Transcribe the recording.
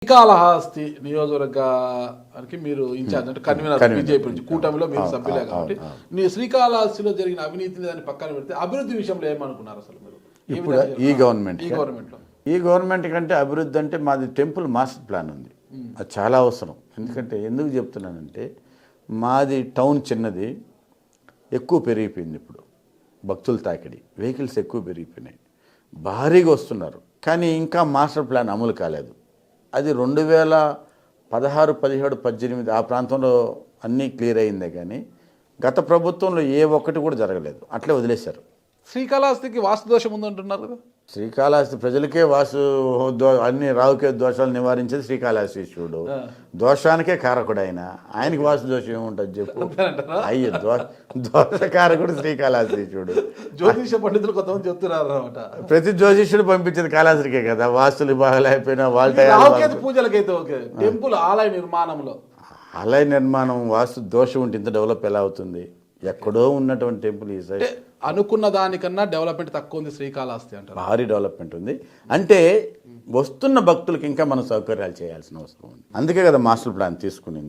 శ్రీకాళహస్తి నియోజకవర్గానికి మీరు ఇన్ఛార్జ్ అంటే కన్వీనర్ బీజేపీ నుంచి కూటమిలో మీరు సభ్యులే కాబట్టి నీ శ్రీకాళహస్తిలో జరిగిన అవినీతిని దాన్ని పక్కన పెడితే అభివృద్ధి విషయంలో ఏమనుకున్నారు అసలు మీరు ఇప్పుడు ఈ గవర్నమెంట్ కంటే అభివృద్ధి అంటే మాది టెంపుల్ మాస్టర్ ప్లాన్ ఉంది. అది చాలా అవసరం. ఎందుకంటే ఎందుకు చెప్తున్నానంటే మాది టౌన్ చిన్నది, ఎక్కువ పెరిగిపోయింది. ఇప్పుడు భక్తుల తాకిడి, వెహికల్స్ ఎక్కువ పెరిగిపోయినాయి, భారీగా వస్తున్నారు. కానీ ఇంకా మాస్టర్ ప్లాన్ అమలు కాలేదు. అది 2016, 17, 18 ఆ ప్రాంతంలో అన్నీ క్లియర్ అయిందే కానీ గత ప్రభుత్వంలో ఏ ఒక్కటి కూడా జరగలేదు. అట్లే వదిలేశారు. శ్రీకాళహస్తికి వాస్తు దోషం ఉందంటున్నారు కదా. శ్రీకాళహస్తి ప్రజలకే అన్ని రావుకే దోషాలు నివారించేది శ్రీకాళహస్తీశ్వరుడు. దోషానికే కారకుడు ఆయనకి వాస్తు దోషం ఏముంటుంది చెప్పు. అయ్యో దోషకారకుడు శ్రీకాళహస్తీశ్వరుడు. జ్యోతిష పండితులు కొంతమంది చెప్తున్నారు అనమాట. ప్రతి జ్యోతిష్యుడు పంపించేది కాళహస్తికే కదా. వాస్తులు బాగాలేకపోయినా పూజలకైతే ఓకే. టెంపుల్ ఆలయ నిర్మాణం వాస్తు దోషం ఉంటే ఇంత డెవలప్ ఎలా అవుతుంది? ఎక్కడో ఉన్నటువంటి టెంపుల్ ఈ సైడ్ అనుకున్న దానికన్నా డెవలప్మెంట్ తక్కువ ఉంది శ్రీకాళహస్తి అంటారు. భారీ డెవలప్మెంట్ ఉంది. అంటే వస్తున్న భక్తులకి ఇంకా మనం సౌకర్యాలు చేయాల్సిన అవసరం ఉంది. అందుకే కదా మాస్టర్ ప్లాన్ తీసుకునింది.